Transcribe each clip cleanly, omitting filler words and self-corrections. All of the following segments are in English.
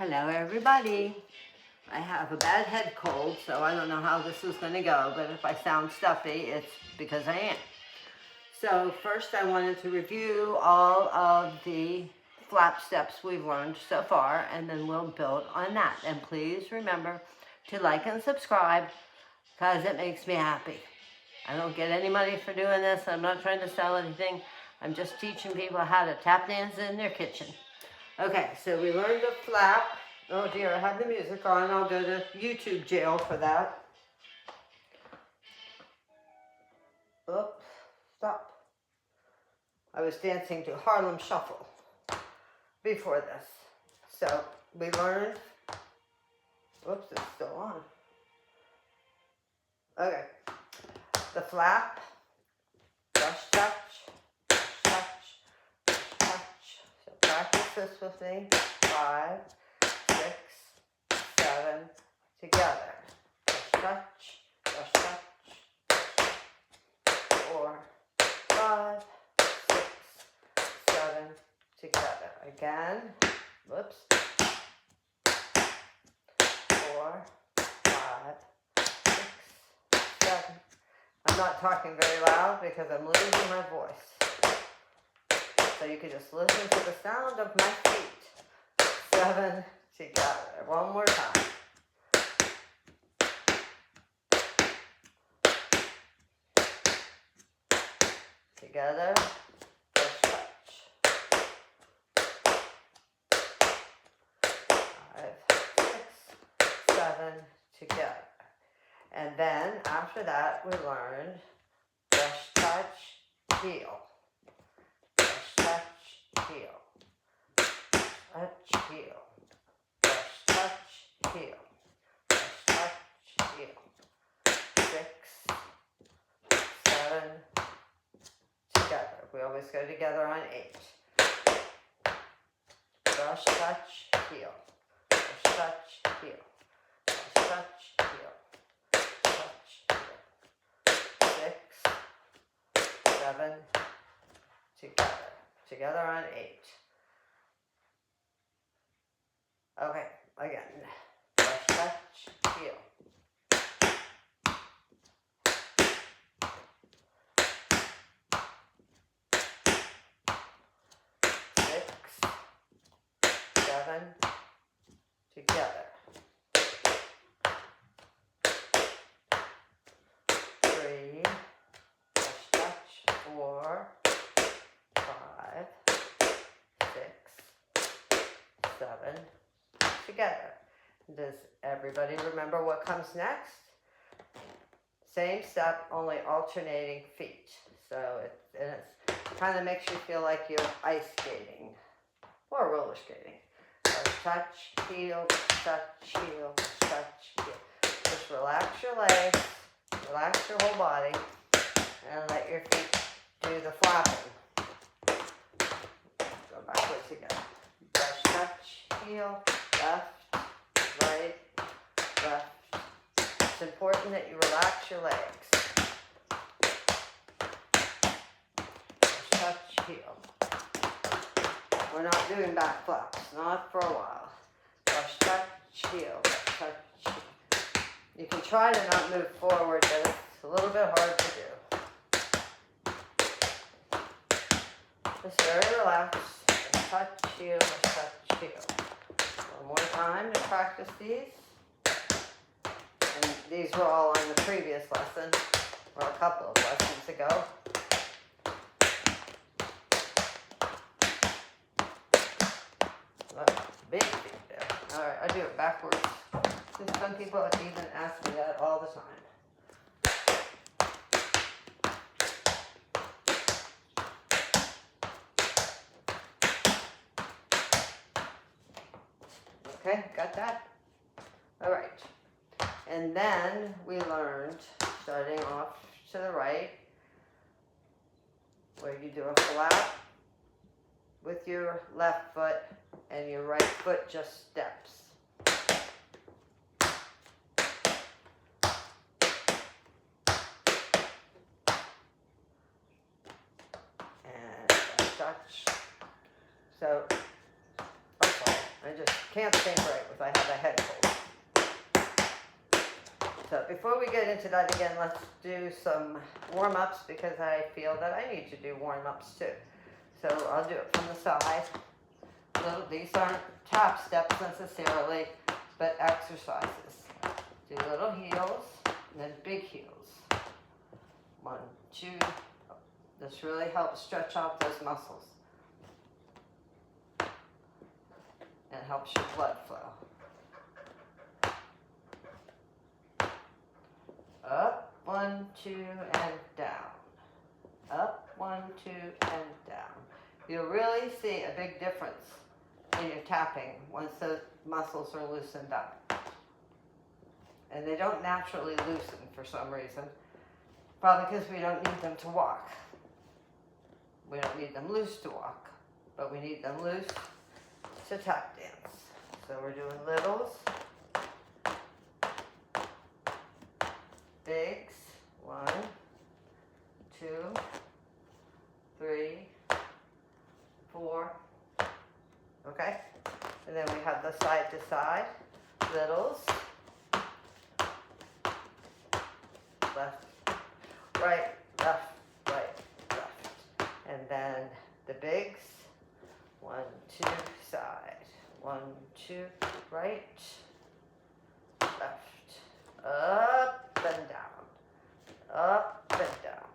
Hello everybody. I have a bad head cold, so I don't know how this is going to go, but if I sound stuffy, it's because I am. So first I wanted to review all of the flap steps we've learned so far, and then we'll build on that. And please remember to like and subscribe, because it makes me happy. I don't get any money for doing this. I'm not trying to sell anything. I'm just teaching people how to tap dance in their kitchen. Okay, so we learned to flap. Oh dear, I have the music on. I'll go to YouTube jail for that. Oops, stop. I was dancing to Harlem Shuffle before this. So we learned, whoops, it's still on. Okay, the flap, brush touch, brush touch, brush touch. So practice this with me. 5, 6, 7, together. Brush touch, brush touch. 4, 5, 6, 7, together. Again, whoops. 4, 5, 6, 7. I'm not talking very loud because I'm losing my voice. So you can just listen to the sound of my feet. 7, together. One more time. Together. Brush touch. 5, 6, 7, together. And then after that we learned brush touch, heel. Brush touch, heel. Touch, heel. Brush touch, heel. Brush touch, heel. 6, 7, together. We always go together on 8. Brush touch, heel. Brush touch, heel. Brush touch, heel. Touch, heel. 6, 7, together. Together on 8. Okay, again. Brush touch, heel. 6, 7, together. 3, brush touch, 4, 5, 6, 7, together. Does everybody remember what comes next? Same step, only alternating feet. So it kind of makes you feel like you're ice skating or roller skating. Touch, heel, touch, heel, touch, heel. Just relax your legs, relax your whole body, and let your feet do the flapping. Go backwards again. Brush, touch, heel, left, right, left. It's important that you relax your legs. Brush, touch, heel. We're not doing back flaps, not for a while. Brush, touch, heel, brush, touch, heel. You can try to not move forward, but it's a little bit hard to do. Just very relaxed. Brush, touch, heel, brush, touch, heel. One more time to practice these. And these were all on the previous lesson, or a couple of lessons ago. Big feet there. Alright, I do it backwards. Some people even ask me that all the time. Okay, got that? Alright. And then we learned, starting off to the right, where you do a flap with your left foot and your right foot just steps. And touch. So, okay. I just can't think right if I have a head cold. So before we get into that again, let's do some warm-ups because I feel that I need to do warm-ups too. So I'll do it from the side. These aren't tap steps necessarily, but exercises. Do little heels and then big heels. 1, 2. This really helps stretch out those muscles. And helps your blood flow. Up, 1, 2, and down. Up, 1, 2, and down. You'll really see a big difference in your tapping once the muscles are loosened up. And they don't naturally loosen for some reason. Probably because we don't need them to walk. We don't need them loose to walk, but we need them loose to tap dance. So we're doing littles, bigs, 1, 2, 3, 4, okay? And then we have the side to side, littles, left, right, left, right, left. And then the bigs, 1, 2, side, 1, 2, right, left, up and down, up and down,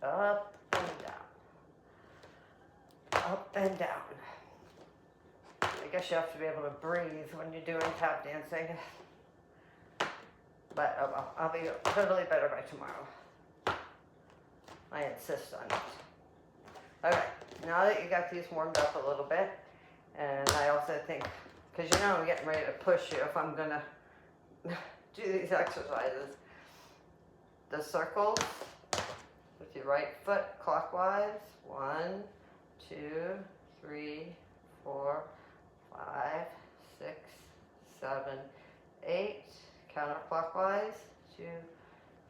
up and down, up and down. I guess you have to be able to breathe when you're doing tap dancing. But oh well, I'll be totally better by tomorrow. I insist on it. Okay, now that you got these warmed up a little bit, and I also think, because you know I'm getting ready to push you if I'm going to do these exercises. The circles with your right foot clockwise. 1, 2, 3, 4, 5, 6, 7, 8. Counterclockwise. 2,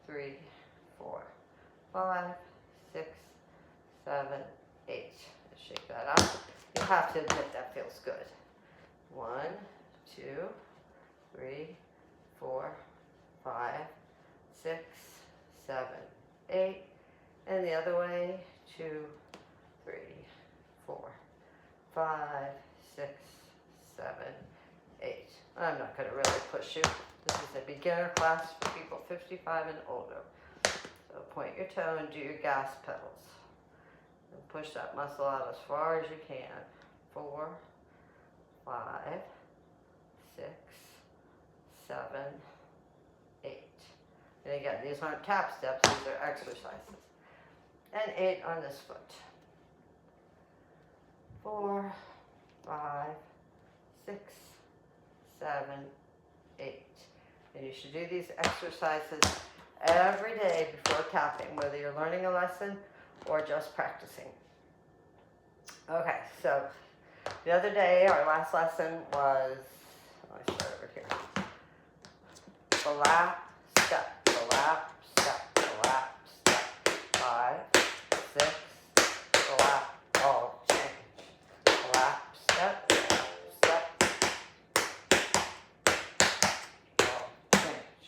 3, 4, 5, 6, 7, 8. Let's shake that out. You have to admit that feels good. 1, 2, 3, 4, 5, 6, 7, 8. And the other way. 2, 3, 4, 5, 6, 7, 8. I'm not going to really push you. This is a beginner class for people 55 and older. So point your toe and do your gas pedals. And push that muscle out as far as you can. 4, 5, 6, 7, 8. And again, these aren't tap steps, these are exercises. And 8 on this foot. 4, 5, 6, 7, 8. And you should do these exercises every day before tapping, whether you're learning a lesson or just practicing. Okay, so the other day, our last lesson was, let me start over here. The lap, step, the lap, step, the lap, step. 5, 6, the lap, all change. The lap, step, step, all change.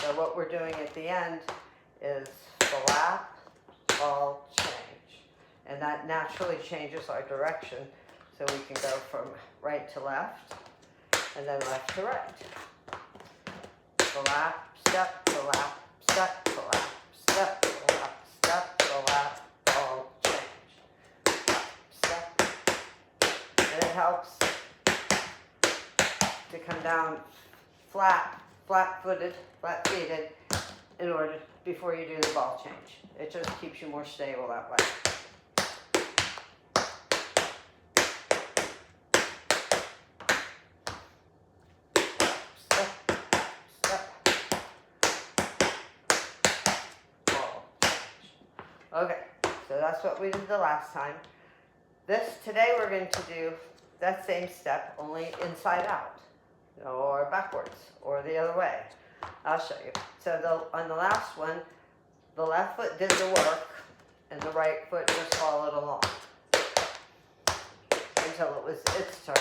So what we're doing at the end is the lap, all change. And that naturally changes our direction, so we can go from right to left, and then left to right. The lap, step, the lap, step, the lap, step, the lap, step, the lap, all change. Lap, step. And it helps to come down flat, flat-footed, flat-feeted, in order, before you do the ball change. It just keeps you more stable that way. Okay, so that's what we did the last time. Today we're going to do that same step, only inside out, or backwards, or the other way. I'll show you. So on the last one, the left foot did the work, and the right foot just followed along. And until it was its turn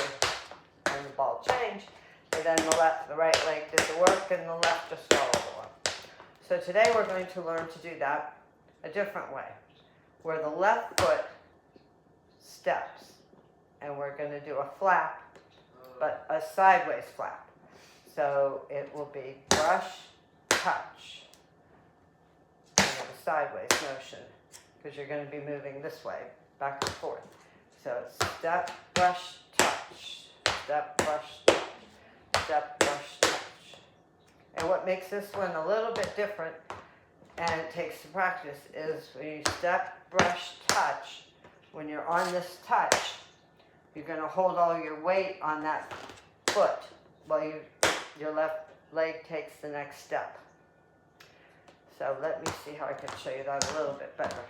and the ball changed, and then the right leg did the work and the left just followed along. So today we're going to learn to do that a different way, where the left foot steps, and we're going to do a flap, but a sideways flap. So it will be brush, touch, and a sideways motion, because you're going to be moving this way, back and forth. So it's step, brush, touch, step, brush, touch, step, brush, touch. And what makes this one a little bit different, and it takes some practice, is when you step, brush, touch, when you're on this touch, you're going to hold all your weight on that foot while your left leg takes the next step. So let me see how I can show you that a little bit better.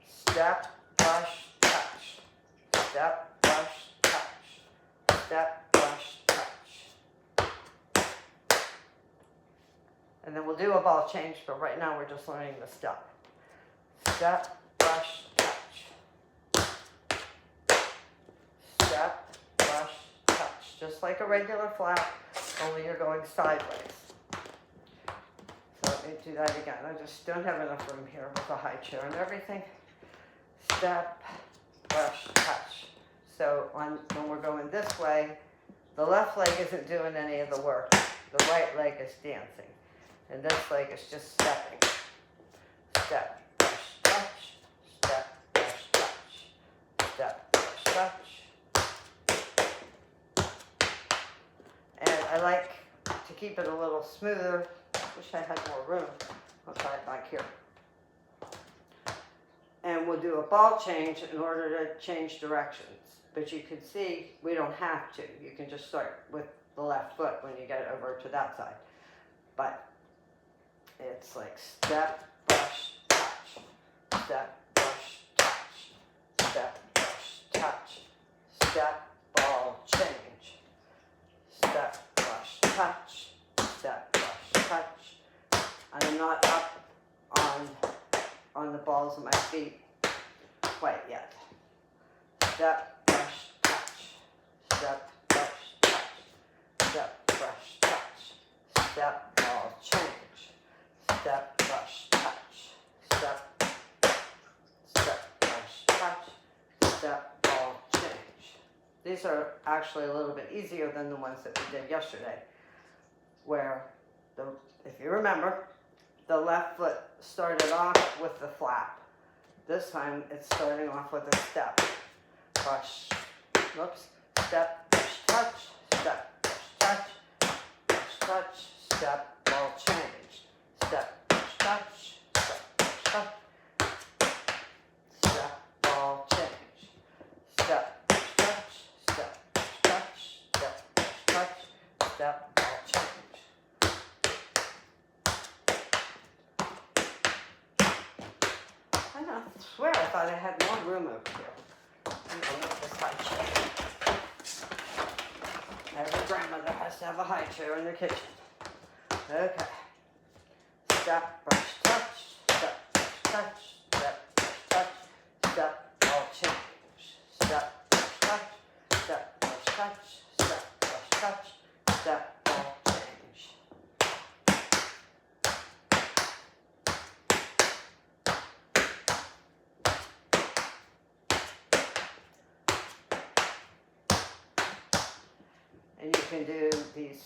Step, brush, touch. Step, brush, touch. Step, brush, touch. And then we'll do a ball change, but right now we're just learning the step. Step, brush, touch. Step, brush, touch. Just like a regular flap, only you're going sideways. So let me do that again. I just don't have enough room here with a high chair and everything. Step, brush, touch. So when we're going this way, the left leg isn't doing any of the work. The right leg is dancing. And this leg is just stepping. Step, brush, touch. Step, brush, touch. Step, brush, touch. And I like to keep it a little smoother. Wish I had more room. I'll try it back here. And we'll do a ball change in order to change directions. But you can see we don't have to. You can just start with the left foot when you get over to that side. But it's like step, brush, touch. Step, brush, touch. Step, brush, touch. Step, ball change. Step, brush, touch. Step, brush, touch. I'm not up on the balls of my feet quite yet. Step, brush, touch. Step, brush, touch. Step, brush, touch. Step, ball change. Step, brush, touch. Step, brush, touch. Step, ball change. These are actually a little bit easier than the ones that we did yesterday, where if you remember, the left foot started off with the flap. This time it's starting off with a step. Brush, whoops, step, brush, touch, step, brush, touch, brush, touch, step, ball change, step, brush, touch, step, brush, touch, step, ball change, step, brush, touch, step, brush, touch, step, brush, touch, step, ball change. I swear I thought I had more room over here. I'm going to move this high chair. Every grandmother has to have a high chair in their kitchen. Okay. Step, brush, touch. Step, brush, touch. Step, brush, touch. Step, ball change. Step, brush, touch. Step, brush, touch. Step, brush, touch. Step, ball change. And you can do these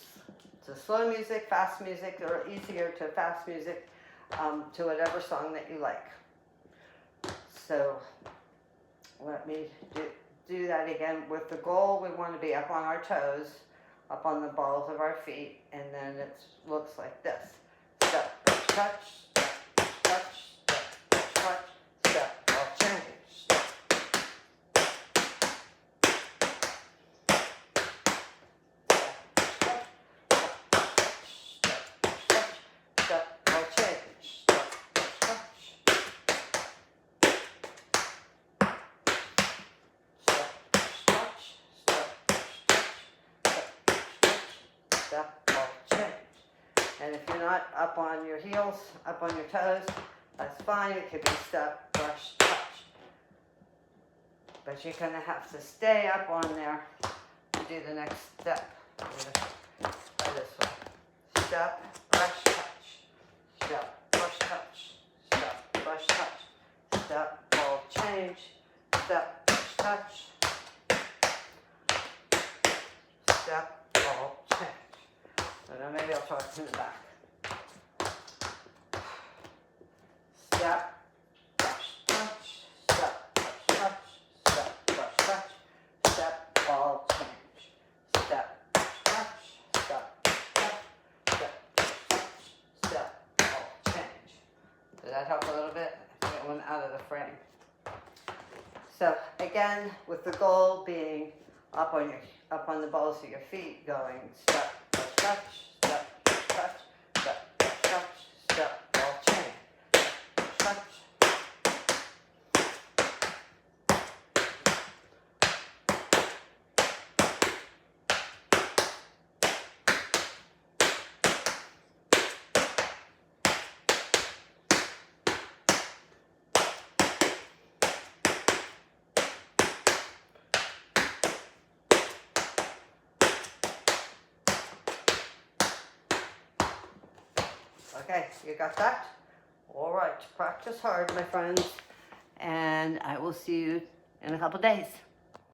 to slow music, fast music, or easier to fast music, to whatever song that you like. So let me do that again. With the goal, we want to be up on our toes, up on the balls of our feet, and then it looks like this. Step, brush, touch, step, brush, touch, step, brush, touch, step, ball change. Step, ball, change. And if you're not up on your heels, up on your toes, that's fine. It could be step, brush, touch. But but you're gonna have to stay up on there and do the next step. I'm gonna try this way. Step, brush, touch. Step, brush, touch. Step, brush, touch. Step, ball, change. Step, brush, touch. Step, ball, change. So now maybe I'll try it from the back. Step, brush, touch. Step, brush, touch. Step, brush, touch. Step, ball, change. Step, brush, touch. Step, brush, touch. Step, brush, touch. Step, ball, change. Did that help a little bit? I think it went out of the frame. So again, with the goal being up on the balls of your feet, going step, brush, touch, step, brush, touch, step, brush, touch, step, ball, change, brush, touch. Okay, you got that? All right, practice hard, my friends, and I will see you in a couple days.